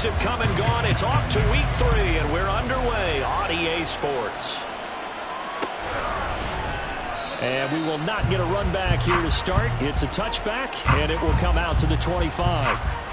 have come and gone. It's off to week 3, and we're underway on EA Sports. And we will not get a run back here to start. It's a touchback, and it will come out to the 25.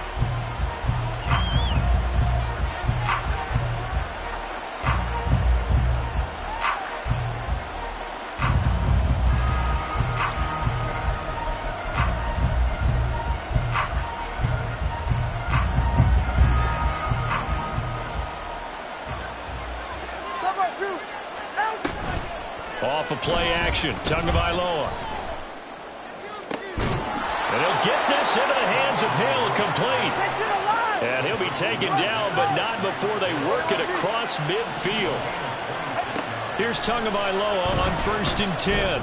Off of play action, Tagovailoa. And he'll get this into the hands of Hill, complete. And he'll be taken down, but not before they work it across midfield. Here's Tagovailoa on 1st and 10.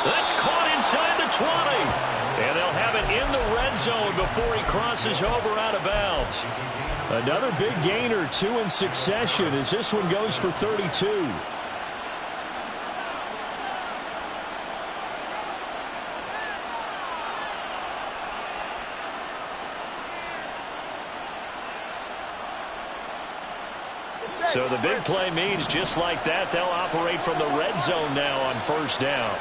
That's caught inside the 20. And they'll have it in the red zone before he crosses over out of bounds. Another big gainer, 2 in succession, as this one goes for 32. So the big play means just like that, they'll operate from the red zone now on 1st down.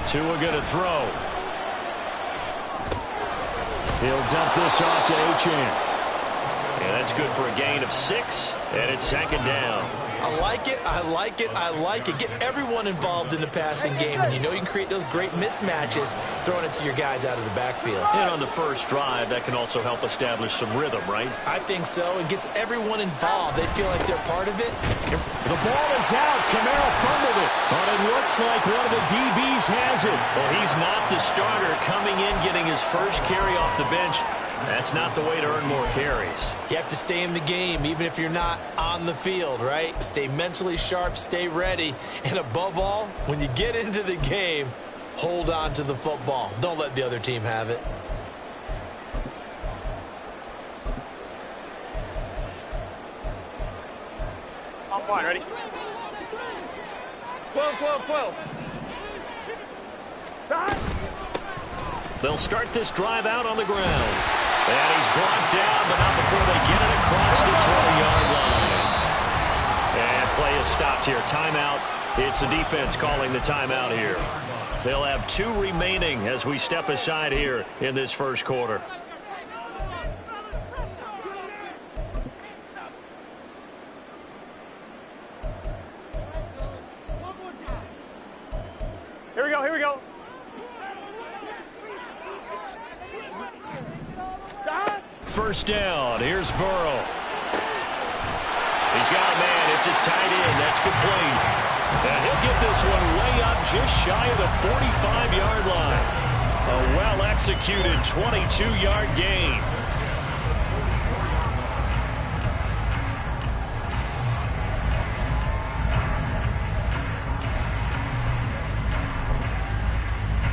Tua going to throw. He'll dump this off to Achane. And that's good for a gain of 6, and it's 2nd down. I like it, I like it, I like it. Get everyone involved in the passing game, and you know you can create those great mismatches throwing it to your guys out of the backfield. And on the first drive, that can also help establish some rhythm, right? I think so. It gets everyone involved. They feel like they're part of it. The ball is out. Kamara fumbled it. But it looks like one of the DBs has it. Well, he's not the starter coming in, getting his first carry off the bench. That's not the way to earn more carries. You have to stay in the game, even if you're not on the field, right? Stay mentally sharp, stay ready, and above all, when you get into the game, hold on to the football. Don't let the other team have it. On one, ready? 12, 12, 12. They'll start this drive out on the ground. And he's brought down, but not before they get it across the 20-yard line. And play is stopped here. Timeout. It's the defense calling the timeout here. They'll have 2 remaining as we step aside here in this first quarter. Here we go, here we go. First down. Here's Burrow. He's got a man. It's his tight end. That's complete. And he'll get this one way up just shy of the 45-yard line. A well-executed 22-yard gain.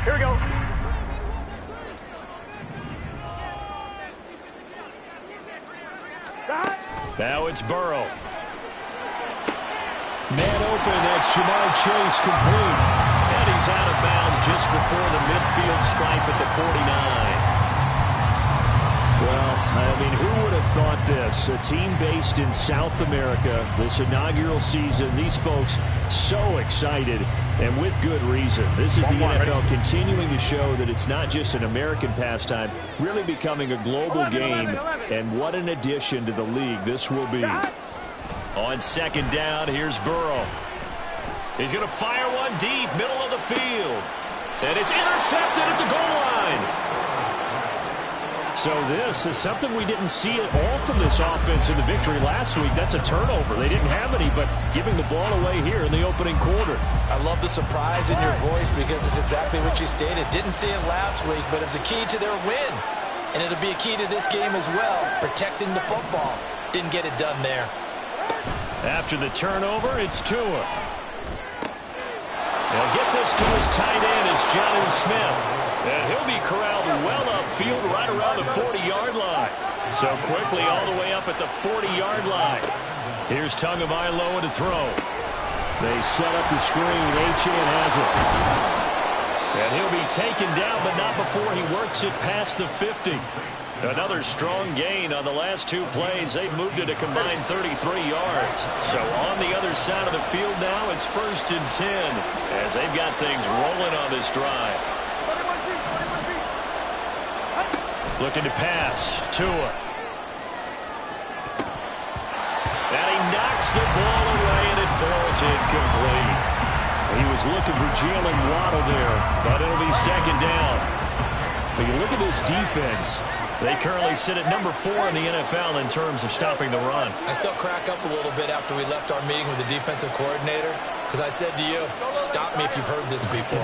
Here we go. Now it's Burrow. Man open, that's Jamar Chase, complete. And he's out of bounds just before the midfield stripe at the 49. Well, I mean, who would have thought this? A team based in South America, this inaugural season, these folks so excited, and with good reason. This is the NFL continuing to show that it's not just an American pastime, really becoming a global game, and what an addition to the league this will be. On 2nd down, here's Burrow. He's going to fire one deep, middle of the field. And it's intercepted at the goal line. So this is something we didn't see at all from this offense in the victory last week. That's a turnover. They didn't have any, but giving the ball away here in the opening quarter. I love the surprise in your voice because it's exactly what you stated. Didn't see it last week, but it's a key to their win. And it'll be a key to this game as well, protecting the football. Didn't get it done there. After the turnover, it's Tua. They'll get this to his tight end. It's Jonnu Smith. And he'll be corralled well upfield right around the 40-yard line. So quickly all the way up at the 40-yard line. Here's Tagovailoa to throw. They set up the screen. Achane has it. And he'll be taken down, but not before he works it past the 50. Another strong gain on the last 2 plays. They've moved it a combined 33 yards. So on the other side of the field now, it's 1st and 10 as they've got things rolling on this drive. Looking to pass. Tua. And he knocks the ball away, and it falls incomplete. He was looking for Jalen Waddle there, but it'll be 2nd down. But you look at this defense. They currently sit at number 4 in the NFL in terms of stopping the run. I still crack up a little bit after we left our meeting with the defensive coordinator, because I said to you, stop me if you've heard this before.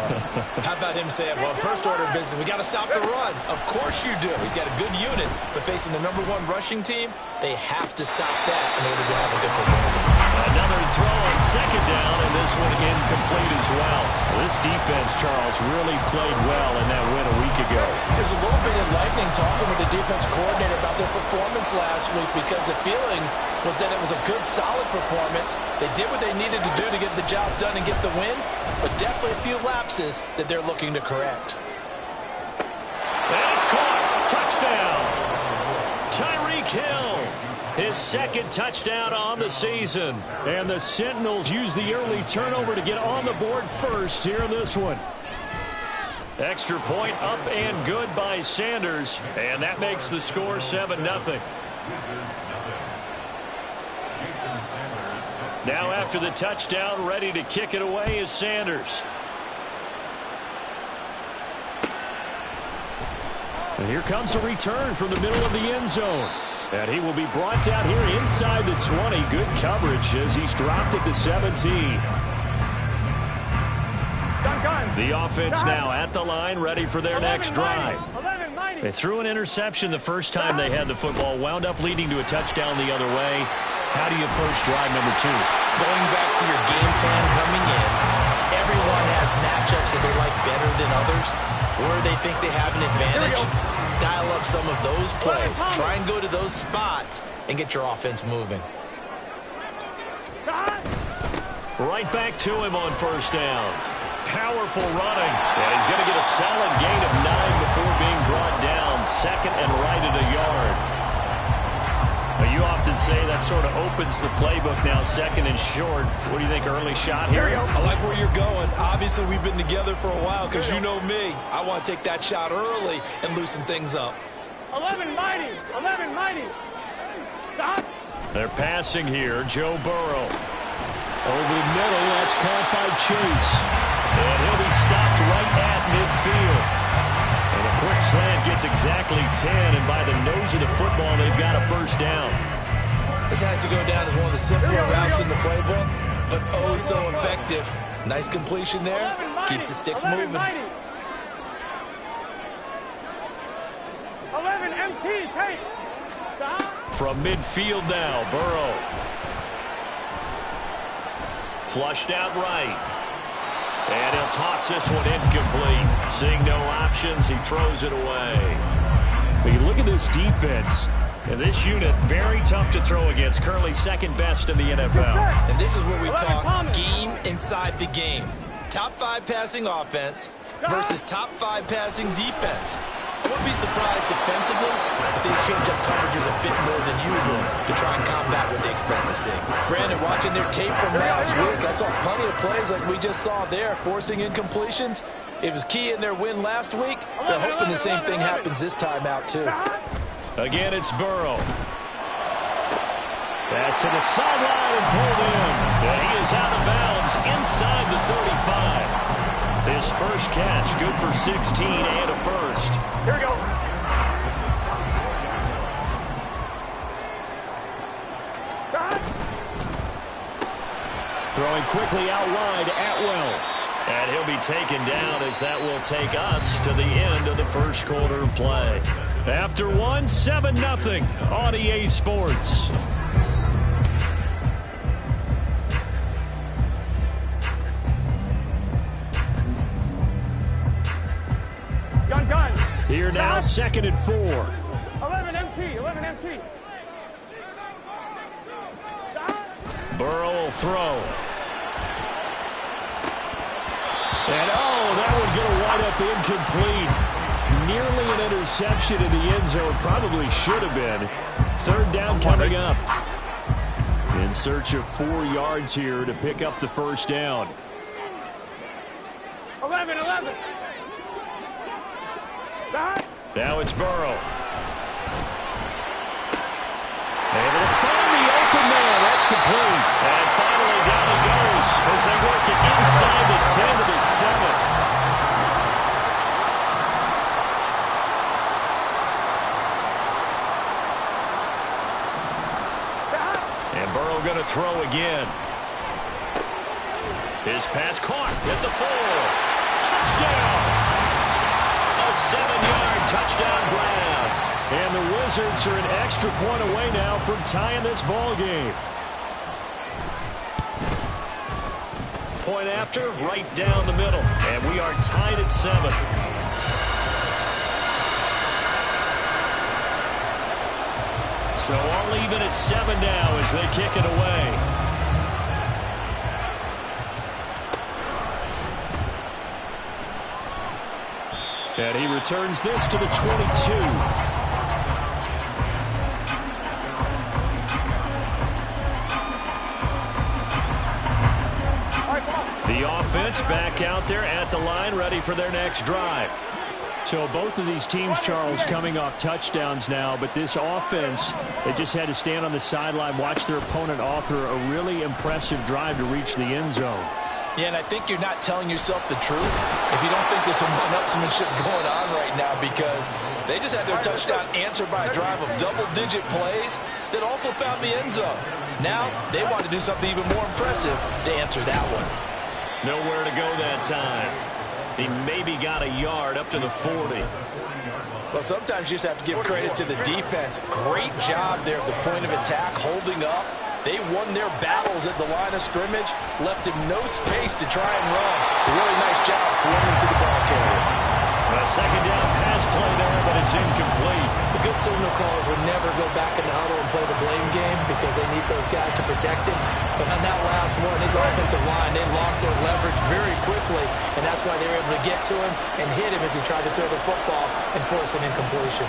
How about him saying, well, first order of business, we got to stop the run. Of course you do. He's got a good unit, but facing the number 1 rushing team, they have to stop that in order to have a good performance. Another throw on 2nd down, and this one incomplete as well. This defense, Charles, really played well in that win a week ago. It was a little bit enlightening talking with the defense coordinator about their performance last week, because the feeling was that it was a good, solid performance. They did what they needed to do to get the job done and get the win, but definitely a few lapses that they're looking to correct. And it's caught. Touchdown. Tyreek Hill. His 2nd touchdown on the season. And the Sentinels use the early turnover to get on the board first here in this one. Extra point up and good by Sanders. And that makes the score 7-0. Now after the touchdown, ready to kick it away is Sanders. And here comes a return from the middle of the end zone. And he will be brought down here inside the 20. Good coverage as he's dropped at the 17. The offense now at the line, ready for their next drive. They threw an interception the first time they had the football, wound up leading to a touchdown the other way. How do you approach drive number 2? Going back to your game plan coming in, everyone has matchups that they like better than others, where they think they have an advantage. Dial up some of those plays. Try and go to those spots and get your offense moving. Right back to him on 1st down. Powerful running. And he's going to get a solid gain of 9 before being brought down. 2nd and right at a yard. Now, you often say that sort of opens the playbook now, 2nd and short. What do you think, early shot here? I like where you're going. Obviously, we've been together for a while because you know me. I want to take that shot early and loosen things up. 11 mighty. 11 mighty. Stop. They're passing here. Joe Burrow. Over the middle, that's caught by Chase. And he'll be stopped right at midfield. And a quick slant gets exactly 10, and by the nose of the football, they've got a 1st down. This has to go down as one of the simpler routes in the playbook, but oh so effective. Nice completion there. Keeps the sticks moving. 11 MT, take. Stop. From midfield now, Burrow. Flushed out right. And he'll toss this one incomplete. Seeing no options, he throws it away. But you look at this defense, and this unit, very tough to throw against. Currently 2nd best in the NFL. And this is where we talk game inside the game. Top 5 passing offense versus top 5 passing defense. I wouldn't be surprised defensively if they change up coverages a bit more than usual to try and combat what they expect to see. Brandon, watching their tape from last week, I saw plenty of plays like we just saw there, forcing incompletions. It was key in their win last week. They're hoping the same thing happens this time out, too. Again, it's Burrow. Pass to the sideline and pulled in. And he is out of bounds inside the 35. His first catch, good for 16 and a 1st. Here we go. Throwing quickly out wide, Atwell. And he'll be taken down as that will take us to the end of the 1st quarter of play. After one, 7-0 on EA Sports. Gun. Here now, 2nd and 4. 11 MT, 11 MT. Burrow will throw. And, oh, that would get a wide up incomplete. nearly an interception in the end zone. Probably should have been. Third down coming up. In search of 4 yards here to pick up the first down. 11. Now it's Burrow. Able to find the open man. That's complete. And finally down he goes as they work it inside the 10 to the 7. And Burrow going to throw again. His pass caught at the 4. Touchdown! A 7-yard touchdown grab. And the Wizards are an extra point away now from tying this ball game. Point after, right down the middle. And we are tied at 7. So all even at 7 now as they kick it away. And he returns this to the 22. The offense back out there at the line, ready for their next drive. So both of these teams, Charles, coming off touchdowns now, but this offense, they just had to stand on the sideline, watch their opponent author a really impressive drive to reach the end zone. Yeah, and I think you're not telling yourself the truth if you don't think there's some one-upsmanship going on right now, because they just had their touchdown answered by a drive of double-digit plays that also found the end zone. Now they want to do something even more impressive to answer that one. Nowhere to go that time. He maybe got a yard up to the 40. Well, sometimes you just have to give credit to the defense. Great job there at the point of attack, holding up. They won their battles at the line of scrimmage, left him no space to try and run. A really nice job swimming to the ball carrier. A second down pass play there, but it's incomplete. The good signal callers would never go back in the huddle and play the blame game because they need those guys to protect him. But on that last one, his offensive line, they lost their leverage very quickly, and that's why they were able to get to him and hit him as he tried to throw the football and force an incompletion.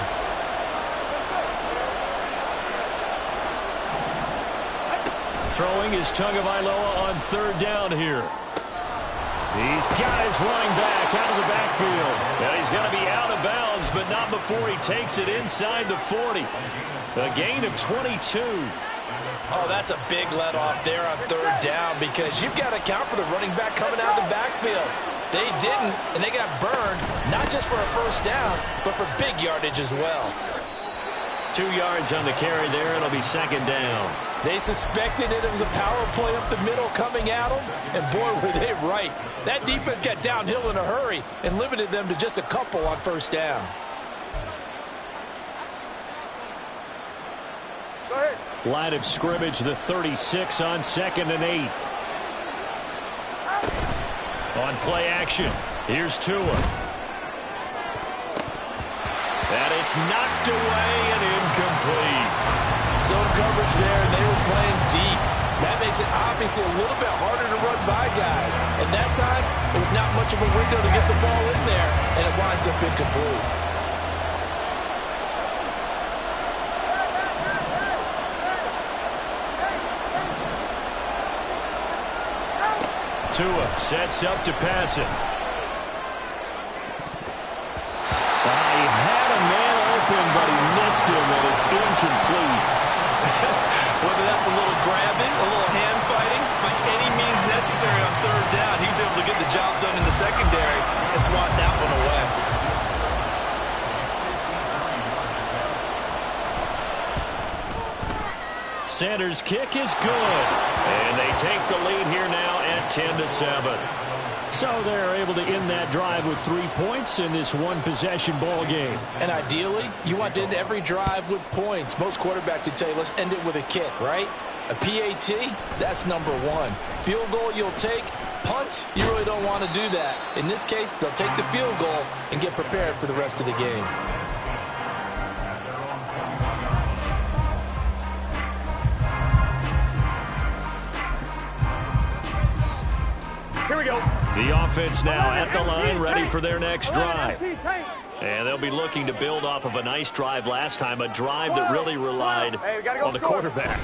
Throwing is Tagovailoa on third down here. These guys running back out of the backfield. And he's going to be out of bounds, but not before he takes it inside the 40. A gain of 22. Oh, that's a big let-off there on third down because you've got to account for the running back coming out of the backfield. They didn't, and they got burned, not just for a first down, but for big yardage as well. 2 yards on the carry there. It'll be second down. They suspected it was a power play up the middle coming at them, and boy, were they right. That defense got downhill in a hurry and limited them to just a couple on first down. Go ahead. Line of scrimmage, the 36 on 2nd and 8. On play action, here's Tua. And it's knocked away and incomplete. Zone coverage there, and they were playing deep. That makes it obviously a little bit harder to run by guys. And that time, it was not much of a window to get the ball in there, and it winds up incomplete. Tua sets up to pass it. He had a man open, but he missed him, and it's incomplete. Whether that's a little grabbing, a little hand fighting, by any means necessary on third down, he was able to get the job done in the secondary and swat that one away. Sanders' kick is good. And they take the lead here now at 10-7. So they're able to end that drive with 3 points in this one-possession ball game. And ideally, you want to end every drive with points. Most quarterbacks would tell you, let's end it with a kick, right? A PAT, that's number one. Field goal you'll take. Punts, you really don't want to do that. In this case, they'll take the field goal and get prepared for the rest of the game. Here we go. The offense now at the line, ready for their next drive. And they'll be looking to build off of a nice drive last time, a drive that really relied on the quarterback.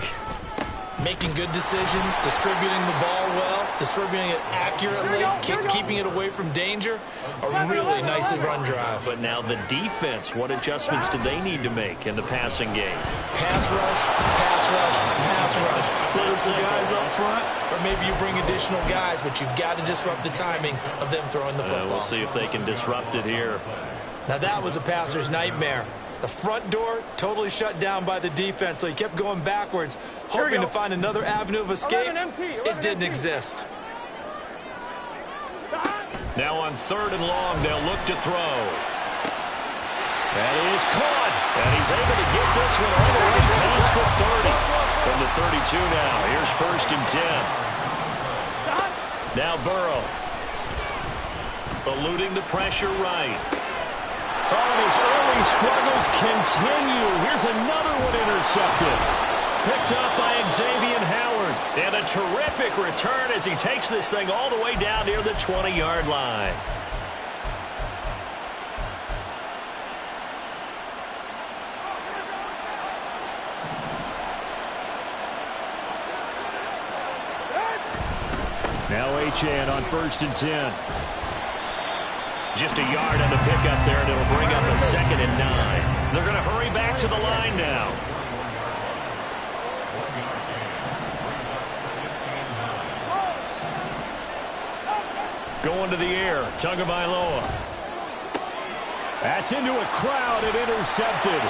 Making good decisions, distributing the ball well, distributing it accurately, keeping it away from danger. A really nicely run drive. But now the defense, what adjustments do they need to make in the passing game? Pass rush, pass rush, pass rush. Whether it's the guys up front or maybe you bring additional guys, but you've got to disrupt the timing of them throwing the football. We'll see if they can disrupt it here. Now that was a passer's nightmare. The front door totally shut down by the defense, so he kept going backwards, hoping to find another avenue of escape. It didn't exist. Now on 3rd and long, they'll look to throw. That is caught, and he's able to get this one all the way past the 30. From the 32 now, here's 1st and 10. Now Burrow. Eluding the pressure right. Oh, and his early struggles continue. Here's another one intercepted. Picked up by Xavier Howard. And a terrific return as he takes this thing all the way down near the 20-yard line. Now Achane on 1st and 10. Just a yard on the pickup there, and it'll bring up a 2nd and 9. They're going to hurry back to the line now. Going to the air, Tagovailoa. That's into a crowd and intercepted.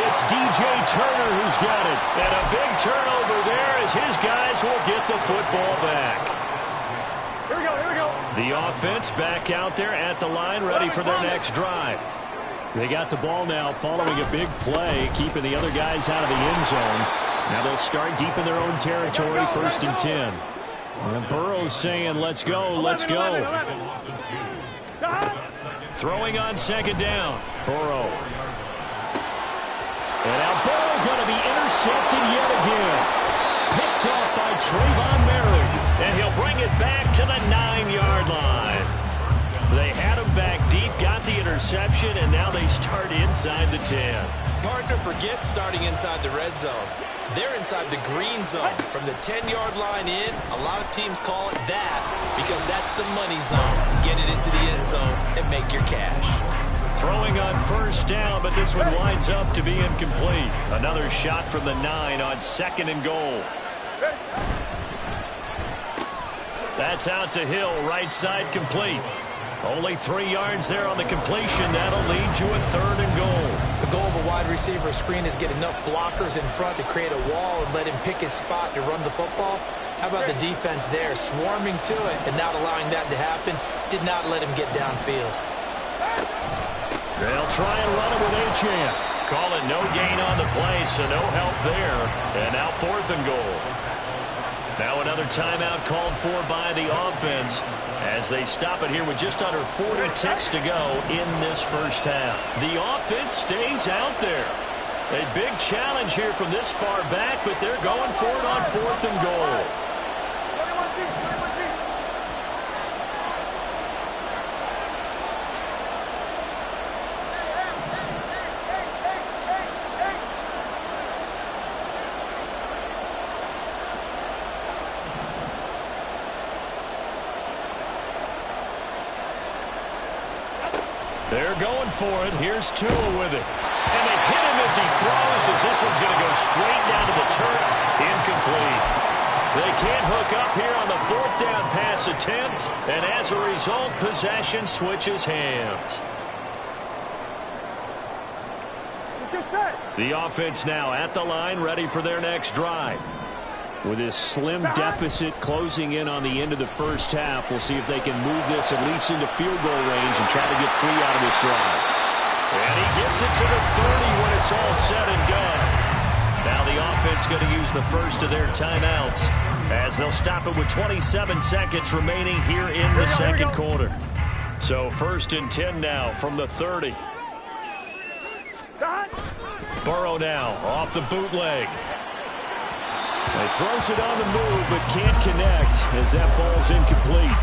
It's DJ Turner who's got it. And a big turnover there as his guys will get the football back. Here we go, here we go. The offense back out there at the line, ready for their next drive. They got the ball now following a big play, keeping the other guys out of the end zone. Now they'll start deep in their own territory, 1st and 10. And Burrow's saying, let's go, let's go. Throwing on 2nd down. Burrow. And now Burrow going to be intercepted yet again. Picked off by Trayvon Merrick. And he'll bring it back to the 9-yard line. They had him back deep, got the interception, and now they start inside the 10. Hard to forget starting inside the red zone. They're inside the green zone. From the 10-yard line in, a lot of teams call it that because that's the money zone. Get it into the end zone and make your cash. Throwing on 1st down, but this one winds up to be incomplete. Another shot from the 9 on 2nd and goal. That's out to Hill, right side complete. Only 3 yards there on the completion. That'll lead to a 3rd and goal. The goal of a wide receiver screen is get enough blockers in front to create a wall and let him pick his spot to run the football. How about the defense there, swarming to it and not allowing that to happen? Did not let him get downfield. They'll try and run it with Achane. Call it no gain on the play, so no help there. And now 4th and goal. Now another timeout called for by the offense as they stop it here with just under 40 ticks to go in this first half. The offense stays out there. A big challenge here from this far back, but they're going for it on 4th and goal. They're going for it. Here's Tua with it. And they hit him as he throws, as this one's going to go straight down to the turf. Incomplete. They can't hook up here on the 4th down pass attempt. And as a result, possession switches hands. The offense now at the line, ready for their next drive. With this slim deficit closing in on the end of the first half, we'll see if they can move this at least into field goal range and try to get 3 out of this drive. And he gets it to the 30 when it's all said and done. Now the offense going to use the first of their timeouts as they'll stop it with 27 seconds remaining here in the second quarter. So 1st and 10 now from the 30. Burrow now off the bootleg. He throws it on the move, but can't connect as that falls incomplete.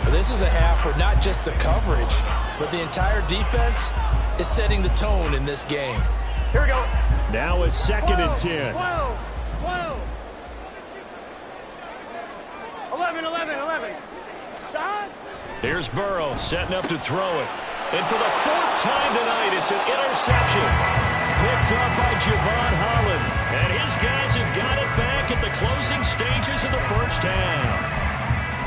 This is a half where not just the coverage, but the entire defense is setting the tone in this game. Here we go. Now a 2nd and 10. 12. 11. Here's Burrow setting up to throw it. And for the 4th time tonight, it's an interception. Picked up by Javon Holland. And his guys have got it back at the closing stages of the first half.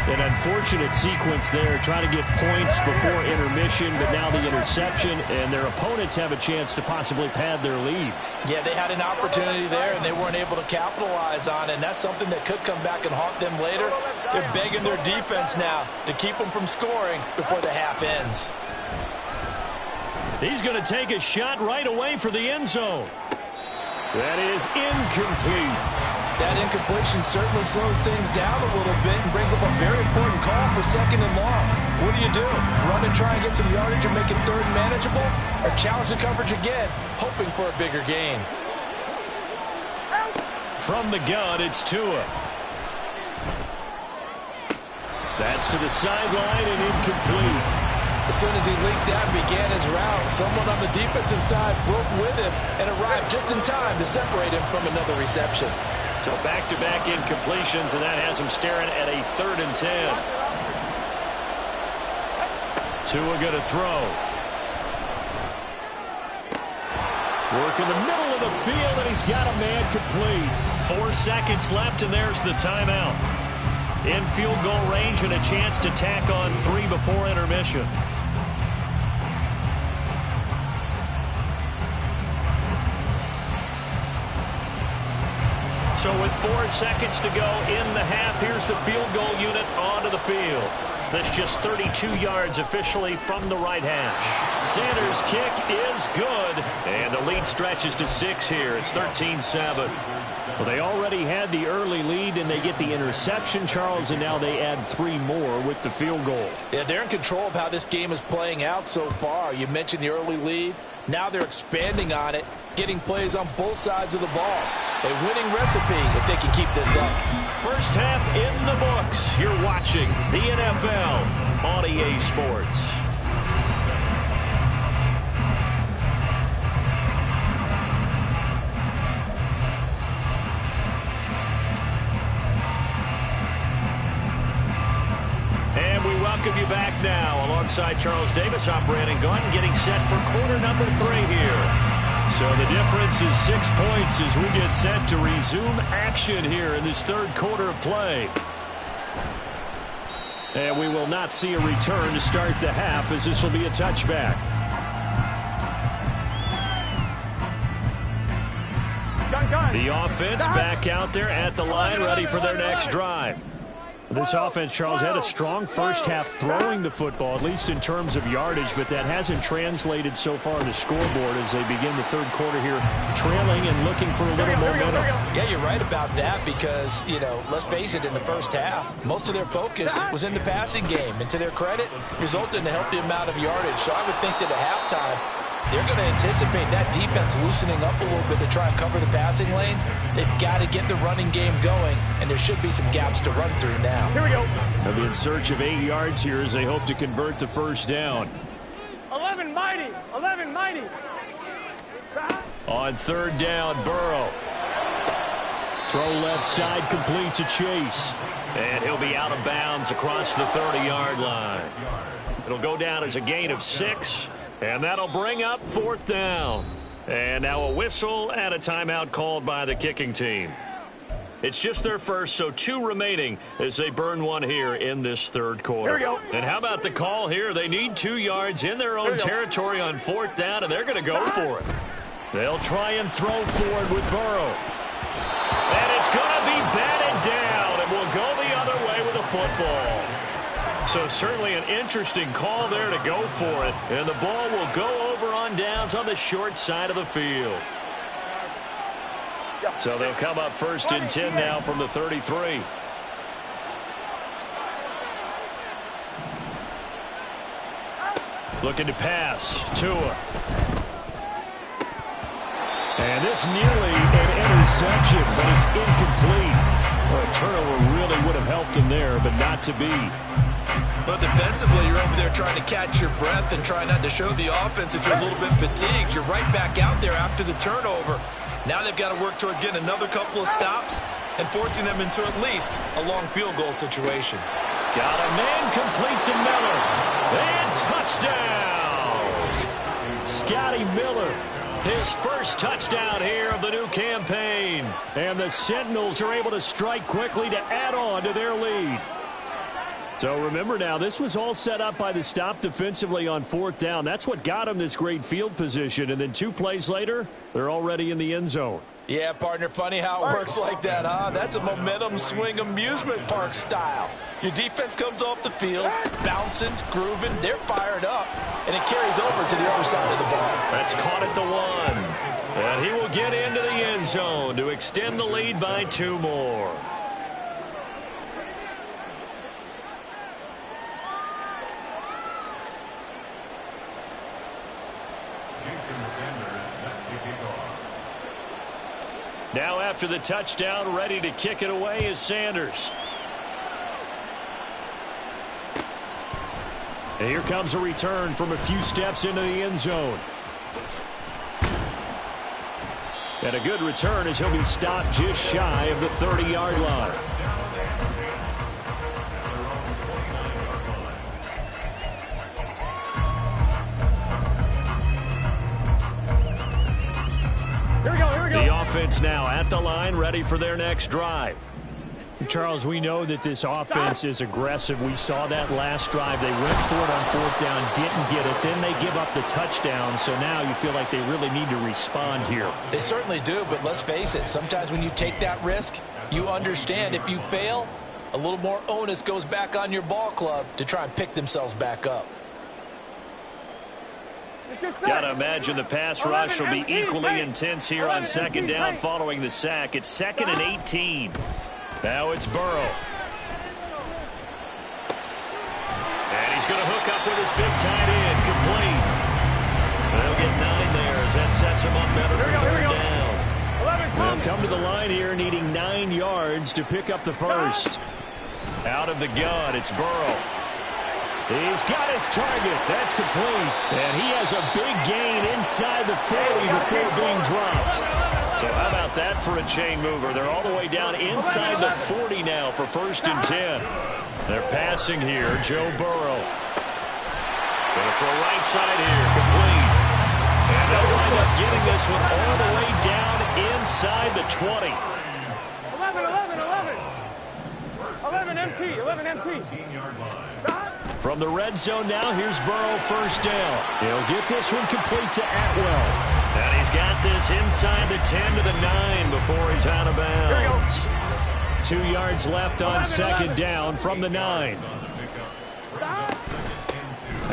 An unfortunate sequence there, trying to get points before intermission, but now the interception, and their opponents have a chance to possibly pad their lead. Yeah, they had an opportunity there, and they weren't able to capitalize on it, and that's something that could come back and haunt them later. They're begging their defense now to keep them from scoring before the half ends. He's going to take a shot right away for the end zone. That is incomplete. That incompletion certainly slows things down a little bit and brings up a very important call for 2nd and long. What do? Run and try and get some yardage and make it 3rd manageable? Or challenge the coverage again, hoping for a bigger gain? From the gun, it's Tua. That's to the sideline and incomplete. As soon as he leaked out and began his route, someone on the defensive side broke with him and arrived just in time to separate him from another reception. So back-to-back incompletions, and that has him staring at a 3rd and 10. Tua going to throw. Work in the middle of the field, and he's got a man complete. 4 seconds left, and there's the timeout. In field goal range and a chance to tack on 3 before intermission. So with 4 seconds to go in the half, here's the field goal unit onto the field. That's just 32 yards officially from the right hash. Sanders' kick is good, and the lead stretches to 6 here. It's 13-7. Well, they already had the early lead, and they get the interception, Charles, and now they add 3 more with the field goal. Yeah, they're in control of how this game is playing out so far. You mentioned the early lead. Now they're expanding on it, getting plays on both sides of the ball. A winning recipe if they can keep this up. First half in the books. You're watching the NFL on EA Sports. And we welcome you back now. Alongside Charles Davis, I'm Brandon Gunn, getting set for quarter number 3 here. So the difference is 6 points as we get set to resume action here in this 3rd quarter of play. And we will not see a return to start the half, as this will be a touchback. The offense back out there at the line, ready for their next drive. This offense, Charles, had a strong first half throwing the football, at least in terms of yardage, but that hasn't translated so far to scoreboard as they begin the 3rd quarter here, trailing and looking for a little momentum. Yeah, you're right about that because, let's face it, in the first half, most of their focus was in the passing game. And to their credit, resulted in a healthy amount of yardage. So I would think that at halftime, they're going to anticipate that defense loosening up a little bit to try and cover the passing lanes. They've got to get the running game going, and there should be some gaps to run through now. Here we go. They'll be in search of 8 yards here as they hope to convert the first down. 11 mighty. On 3rd down, Burrow. Throw left side, complete to Chase. And he'll be out of bounds across the 30-yard line. It'll go down as a gain of 6. And that'll bring up 4th down. And now a whistle and a timeout called by the kicking team. It's just their first, so 2 remaining as they burn 1 here in this 3rd quarter. Here we go. And how about the call here? They need 2 yards in their own territory on 4th down, and they're going to go for it. They'll try and throw forward with Burrow. And it's going to be batted down, and will go the other way with the football. So certainly an interesting call there to go for it. And the ball will go over on downs on the short side of the field. So they'll come up 1st and 10 now from the 33. Looking to pass. Tua. And this nearly an interception, but it's incomplete. Well, a turnover really would have helped him there, but not to be. But defensively, you're over there trying to catch your breath and try not to show the offense that you're a little bit fatigued. You're right back out there after the turnover. Now they've got to work towards getting another couple of stops and forcing them into at least a long field goal situation. Got a man complete to Miller. And touchdown! Scotty Miller, his first touchdown here of the new campaign. And the Sentinels are able to strike quickly to add on to their lead. So remember now, this was all set up by the stop defensively on 4th down. That's what got them this great field position. And then 2 plays later, they're already in the end zone. Yeah, partner, funny how it works like that, huh? That's a momentum swing amusement park style. Your defense comes off the field, bouncing, grooving, they're fired up, and it carries over to the other side of the ball. That's caught at the 1. And he will get into the end zone to extend the lead by 2 more. Now after the touchdown, ready to kick it away is Sanders. And here comes a return from a few steps into the end zone. And a good return as he'll be stopped just shy of the 30-yard line. The offense now at the line, ready for their next drive. Charles, we know that this offense is aggressive. We saw that last drive. They went for it on 4th down, didn't get it. Then they give up the touchdown. So now you feel like they really need to respond here. They certainly do, but let's face it. Sometimes when you take that risk, you understand if you fail, a little more onus goes back on your ball club to try and pick themselves back up. Got to imagine the pass rush will be equally intense here on 2nd down following the sack. It's 2nd and 18. Now it's Burrow. And he's going to hook up with his big tight end, complete. They'll get 9 there as that sets him up better for 3rd down. They'll come to the line here needing 9 yards to pick up the first. Out of the gun, it's Burrow. He's got his target. That's complete. And he has a big gain inside the 40 before being dropped. So how about that for a chain mover? They're all the way down inside the 40 now for 1st and 10. They're passing here. Joe Burrow. Going for a right side here. Complete. And they'll wind up getting this one all the way down inside the 20. 11 MT, 11 MT. From the red zone now, here's Burrow, 1st down. He'll get this one complete to Atwell. And he's got this inside the 10 to the 9 before he's out of bounds. 2 yards left on 2nd down from the 9.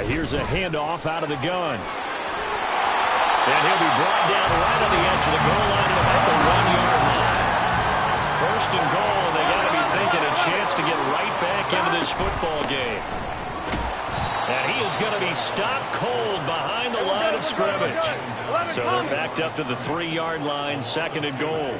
Here's a handoff out of the gun. And he'll be brought down right on the edge of the goal line at about the 1-yard line. 1st and goal, and they got to be thinking a chance to get right back into this football game. And he is going to be stopped cold behind the line of scrimmage. So they're backed up to the 3-yard line, 2nd and goal.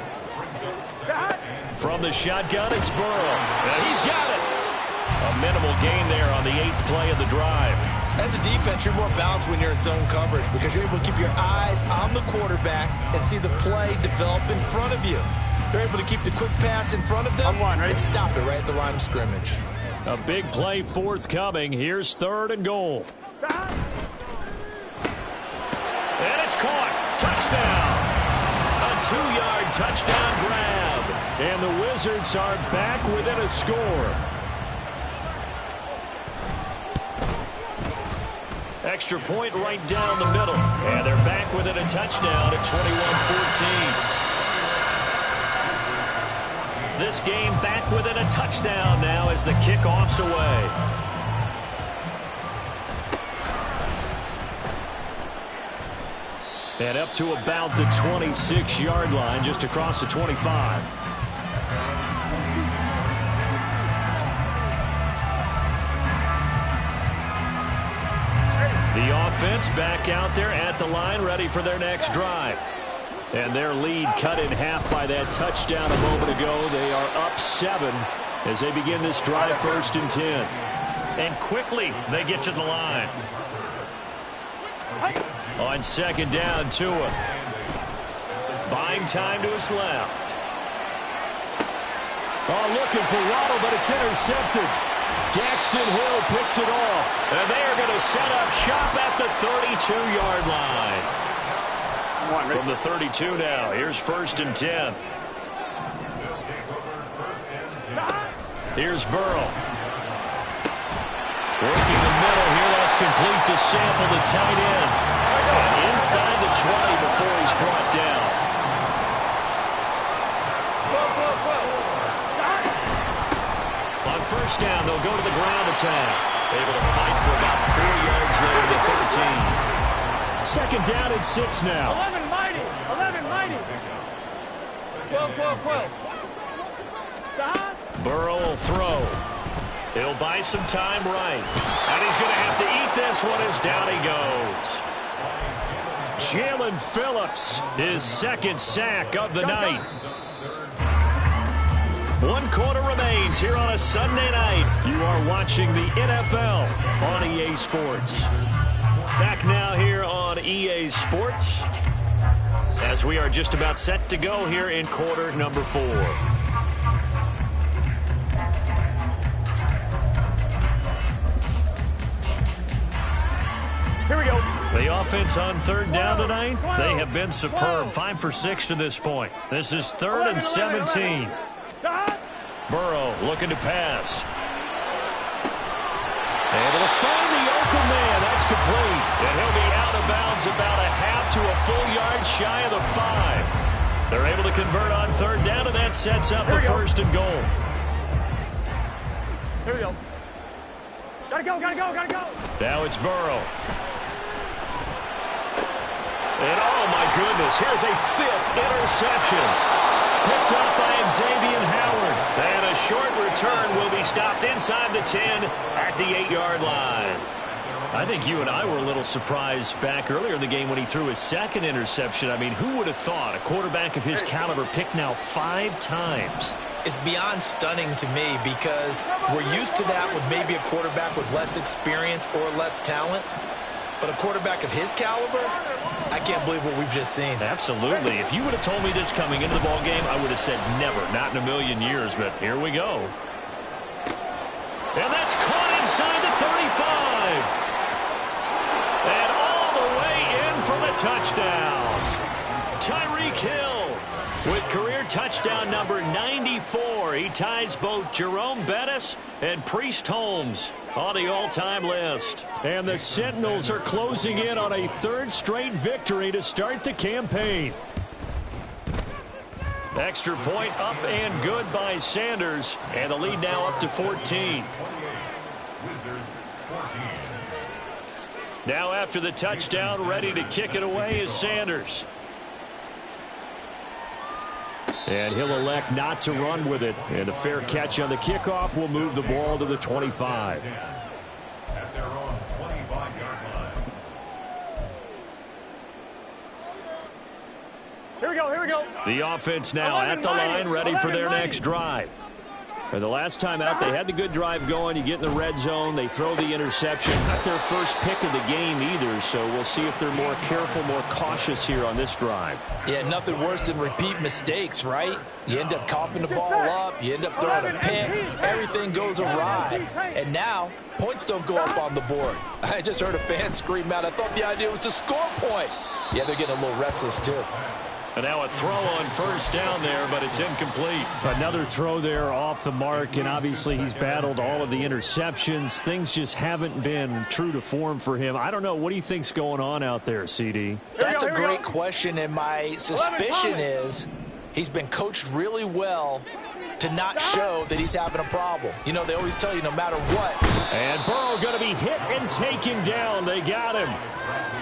From the shotgun, it's Burrow. And he's got it. A minimal gain there on the 8th play of the drive. As a defense, you're more balanced when you're in zone coverage because you're able to keep your eyes on the quarterback and see the play develop in front of you. They're able to keep the quick pass in front of them and stop it right at the line of scrimmage. A big play forthcoming. Here's 3rd and goal. And it's caught. Touchdown. A 2-yard touchdown grab. And the Wizards are back within a score. Extra point right down the middle. And they're back within a touchdown at 21-14. This game back within a touchdown now as the kickoff's away. And up to about the 26-yard line, just across the 25. The offense back out there at the line, ready for their next drive. And their lead cut in half by that touchdown a moment ago. They are up 7 as they begin this drive, 1st and 10. And quickly they get to the line. On second down, Tua. Buying time to his left. Oh, looking for Waddle, but it's intercepted. Daxton Hill picks it off. And they are going to set up shop at the 32-yard line. From the 32 now, here's 1st and 10. Here's Burrow. Working the middle here, that's complete to Sample, the tight end. And inside the 20 before he's brought down. On 1st down, they'll go to the ground attack. Able to fight for about 4 yards there to the 13. 2nd down and 6 now. 11 mighty. 11 mighty. 12. Burrow will throw. He'll buy some time right. And he's going to have to eat this one as down he goes. Jalen Phillips, his 2nd sack of the night. 1 quarter remains here on a Sunday night. You are watching the NFL on EA Sports. Back now here on EA Sports as we are just about set to go here in quarter number 4. Here we go. The offense on 3rd down tonight, they have been superb. 5 for 6 to this point. This is 3rd and 17. Burrow looking to pass. Able to find the open man. That's complete. And he'll be out of bounds about a half to a full yard shy of the 5. They're able to convert on 3rd down, and that sets up the 1st and goal. Here we go. Gotta go. Now it's Burrow. And oh my goodness, here's a 5th interception. Picked up by Xavier Howard. And a short return will be stopped inside the 10 at the 8-yard line. I think you and I were a little surprised back earlier in the game when he threw his 2nd interception. I mean, who would have thought a quarterback of his caliber picked now 5 times? It's beyond stunning to me because we're used to that with maybe a quarterback with less experience or less talent. But a quarterback of his caliber, I can't believe what we've just seen. Absolutely. If you would have told me this coming into the ballgame, I would have said never, not in a million years. But here we go. And that's caught inside the 35. And all the way in for the touchdown. Tyreek Hill with career touchdown number 94. He ties both Jerome Bettis and Priest Holmes on the all-time list. And the Sentinels are closing in on a 3rd straight victory to start the campaign. Extra point up and good by Sanders. And the lead now up to 14. Now after the touchdown, ready to kick it away is Sanders. And he'll elect not to run with it. And a fair catch on the kickoff will move the ball to the 25. Here we go. The offense now at the line, ready for their next drive. And the last time out, they had the good drive going. You get in the red zone, they throw the interception. Not their first pick of the game either, so we'll see if they're more careful, more cautious here on this drive. Yeah, nothing worse than repeat mistakes, right? You end up coughing the ball up, you end up throwing a pick, everything goes awry. And now, points don't go up on the board. I just heard a fan scream out, I thought the idea was to score points. Yeah, they're getting a little restless too. And now a throw on 1st down there, but it's incomplete. Another throw there off the mark, and obviously he's battled all of the interceptions. Things just haven't been true to form for him. I don't know. What do you think's going on out there, CD? That's a great question, and my suspicion is he's been coached really well to not show that he's having a problem. You know, they always tell you no matter what. And Burrow going to be hit and taken down. They got him.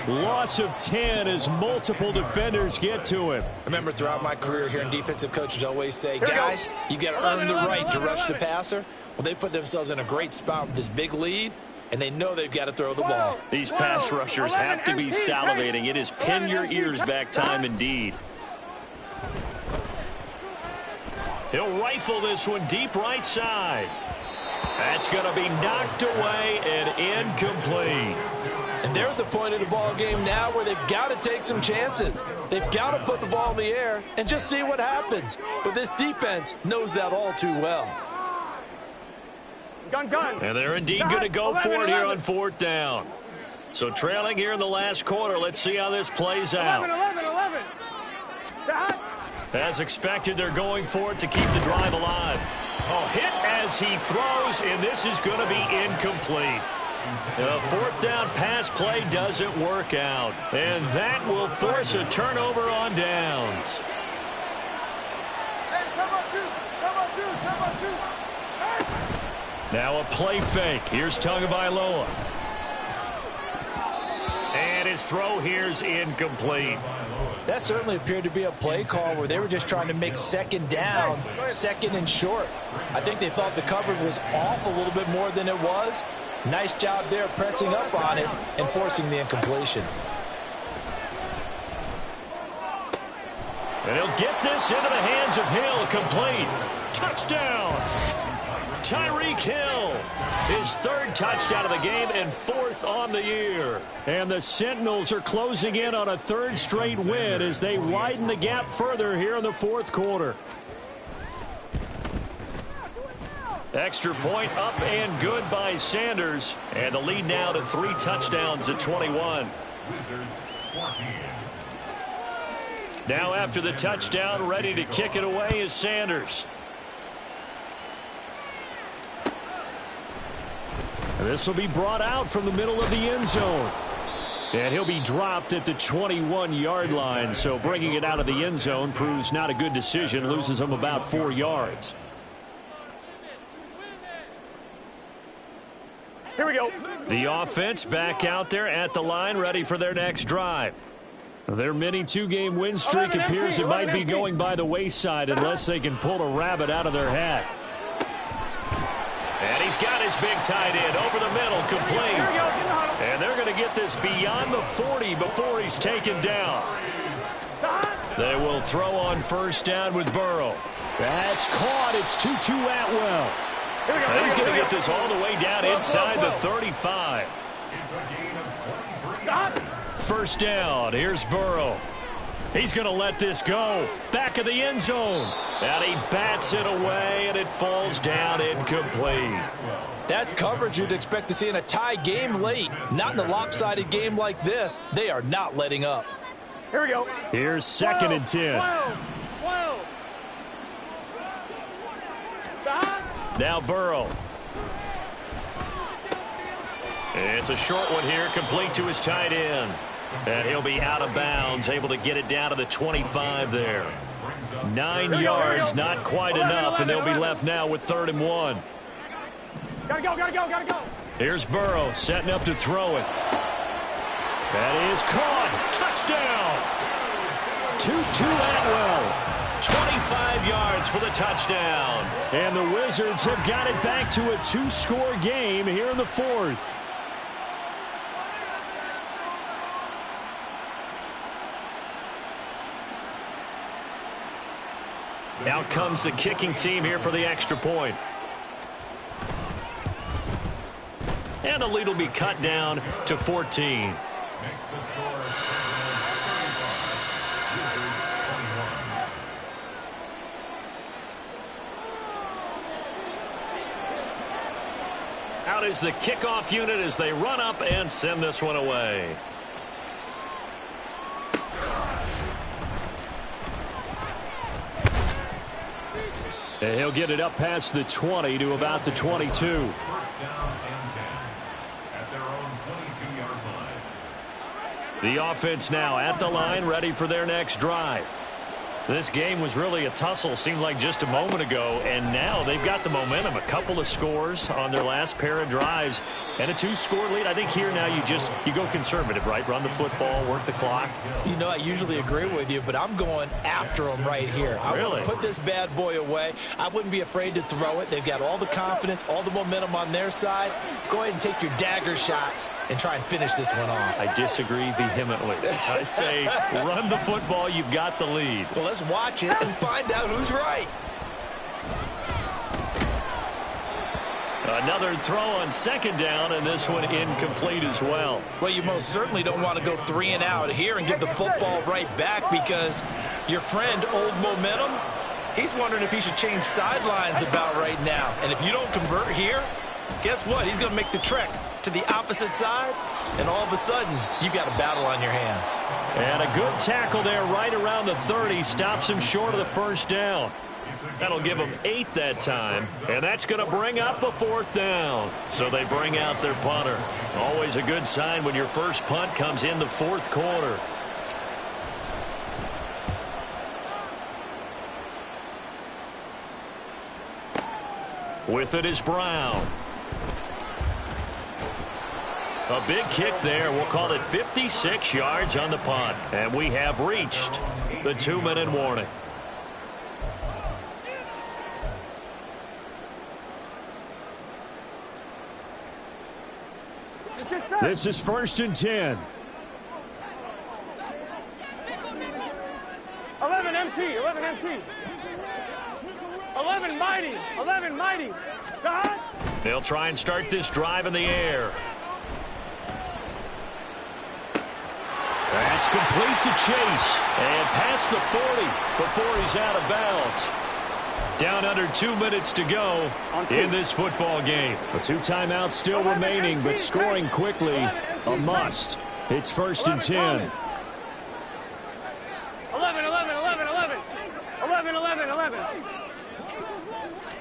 Loss of 10 as multiple defenders get to him. I remember throughout my career hearing defensive coaches always say, guys, you got to earn the right to rush the passer. Well, they put themselves in a great spot with this big lead, and they know they've got to throw the ball. These pass rushers have to be salivating. It is pin your ears back time indeed. He'll rifle this one deep right side. That's going to be knocked away and incomplete. And they're at the point of the ball game now where they've got to take some chances. They've got to put the ball in the air and just see what happens. But this defense knows that all too well. Gun. And they're indeed going to go for it here on 4th down. So trailing here in the last quarter. Let's see how this plays out. 11. As expected, they're going for it to keep the drive alive. Oh, hit as he throws, and this is going to be incomplete. The 4th down pass play doesn't work out, and that will force a turnover on downs. Hey, come on, two. Now a play fake. Here's Tagovailoa. And his throw here's incomplete. That certainly appeared to be a play call where they were just trying to make 2nd down, 2nd and short. I think they thought the coverage was off a little bit more than it was. Nice job there pressing up on it and forcing the incompletion. And he'll get this into the hands of Hill. Complete. Touchdown. Tyreek Hill. His 3rd touchdown of the game and 4th on the year. And the Sentinels are closing in on a 3rd straight win as they widen the gap further here in the 4th quarter. Extra point up and good by Sanders. And the lead now to 3 touchdowns at 21. Now after the touchdown, ready to kick it away is Sanders. And this will be brought out from the middle of the end zone. And he'll be dropped at the 21-yard line. So bringing it out of the end zone proves not a good decision. Loses him about 4 yards. Here we go. The offense back out there at the line, ready for their next drive. Their mini 2-game win streak appears it might be going by the wayside unless they can pull a rabbit out of their hat. And he's got his big tight end over the middle, complete. And they're going to get this beyond the 40 before he's taken down. They will throw on 1st down with Burrow. That's caught. It's Tutu Atwell. And he's going to get this all the way down inside the 35. 1st down. Here's Burrow. He's going to let this go. Back of the end zone. And he bats it away, and it falls down incomplete. That's coverage you'd expect to see in a tie game late. Not in a lopsided game like this. They are not letting up. Here we go. Here's 2nd and 10. Now Burrow. It's a short one here, complete to his tight end. And he'll be out of bounds, able to get it down to the 25 there. 9 yards, not quite enough, and they'll be left now with 3rd and 1. Gotta go. Here's Burrow setting up to throw it. That is caught. Touchdown. Tutu Atwell. 25 yards for the touchdown. And the Wizards have got it back to a 2-score game here in the 4th. Out comes the kicking team here for the extra point. And the lead will be cut down to 14. Out is the kickoff unit as they run up and send this one away. And he'll get it up past the 20 to about the 22. 1st down and 10 at their own 22-yard line. The offense now at the line, ready for their next drive. This game was really a tussle, seemed like just a moment ago, and now they've got the momentum. A couple of scores on their last pair of drives and a 2-score lead. I think here now you go conservative, right? Run the football, work the clock. You know, I usually agree with you, but I'm going after them right here. I want to put this bad boy away. I wouldn't be afraid to throw it. They've got all the confidence, all the momentum on their side. Go ahead and take your dagger shots and try and finish this one off. I disagree vehemently. I say run the football. You've got the lead. Well, let's watch it and find out who's right. Another throw on second down, and this one incomplete as well. Well, you most certainly don't want to go 3 and out here and give the football right back, because your friend, Old Momentum, he's wondering if he should change sidelines about right now. And if you don't convert here, guess what? He's going to make the trek to the opposite side, and all of a sudden, you've got a battle on your hands. And a good tackle there right around the 30. Stops him short of the first down. That'll give them 8 that time, and that's going to bring up a 4th down. So they bring out their punter. Always a good sign when your first punt comes in the 4th quarter. With it is Brown. A big kick there. We'll call it 56 yards on the punt. And we have reached the 2-minute warning. This is 1st and 10. 11 MT, 11 MT. 11 mighty, 11 mighty. God. They'll try and start this drive in the air. That's complete to Chase. And past the 40 before he's out of bounds. Down under 2 minutes to go in this football game. The 2 timeouts still remaining, but scoring quickly a must. It's 1st and 10. 11, 11, 11, 11. 11, 11, 11.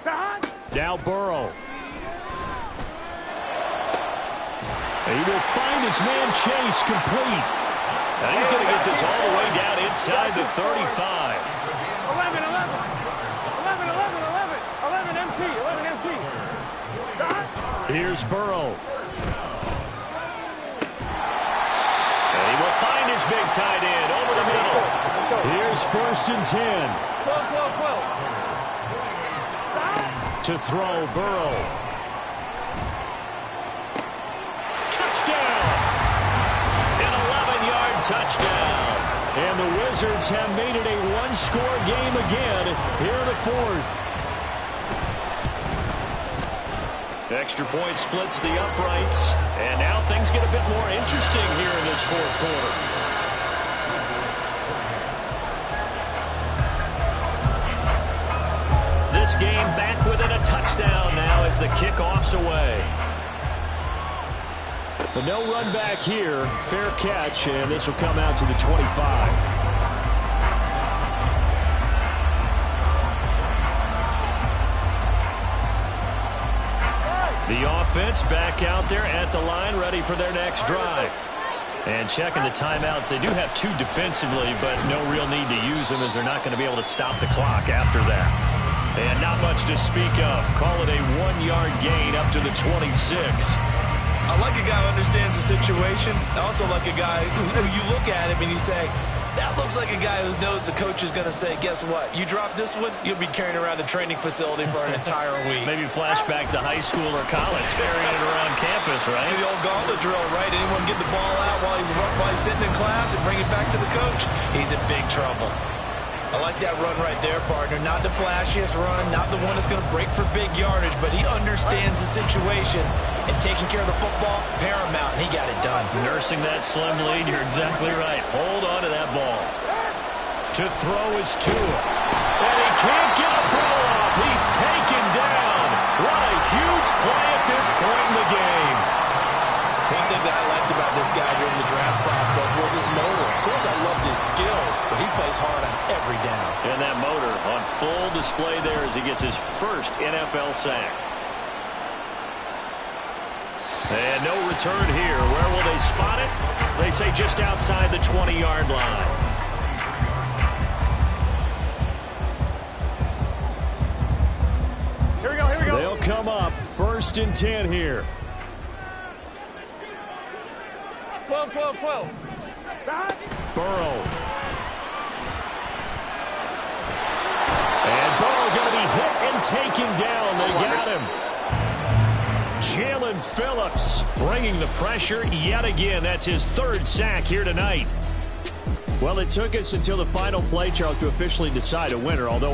God. Now Burrow. He will find his man Chase complete. And he's going to get this all the way down inside the 35. 11, 11. 11, 11, 11. 11 MT, 11 MT. God. Here's Burrow. And he will find his big tight end over the middle. Here's 1st and 10. 12, 12, 12. To throw, Burrow. Touchdown! An 11-yard touchdown. And the Wizards have made it a one-score game again here in the 4th. Extra point splits the uprights. And now things get a bit more interesting here in this 4th quarter. This game back within a touchdown now as the kickoff's away. But no run back here. Fair catch, and this will come out to the 25. The offense back out there at the line, ready for their next drive. And checking the timeouts. They do have 2 defensively, but no real need to use them as they're not going to be able to stop the clock after that. And not much to speak of. Call it a 1-yard gain up to the 26. I like a guy who understands the situation. I also like a guy who you look at him and you say, that looks like a guy who knows the coach is going to say, guess what? You drop this one, you'll be carrying around the training facility for an entire week. Maybe flashback to high school or college, carrying it around campus, right? The old gauntlet drill, right? Anyone get the ball out while he's sitting in class and bring it back to the coach? He's in big trouble. I like that run right there, partner. Not the flashiest run, not the one that's going to break for big yardage, but he understands the situation, and taking care of the football, paramount, and he got it done. Nursing that slim lead, you're exactly right. Hold on to that ball. To throw is Tua. And he can't get a throw off. He's taken down. What a huge play at this point in the game. One thing that I liked about this guy during the draft process was his motor. Of course, I loved his skills, but he plays hard on every down. And that motor on full display there as he gets his first NFL sack. And no return here. Where will they spot it? They say just outside the 20-yard line. Here we go, here we go. They'll come up 1st and 10 here. 12, 12, 12. Burrow. And Burrow going to be hit and taken down. They got him. Jalen Phillips bringing the pressure yet again. That's his 3rd sack here tonight. Well, it took us until the final play, Charles, to officially decide a winner, although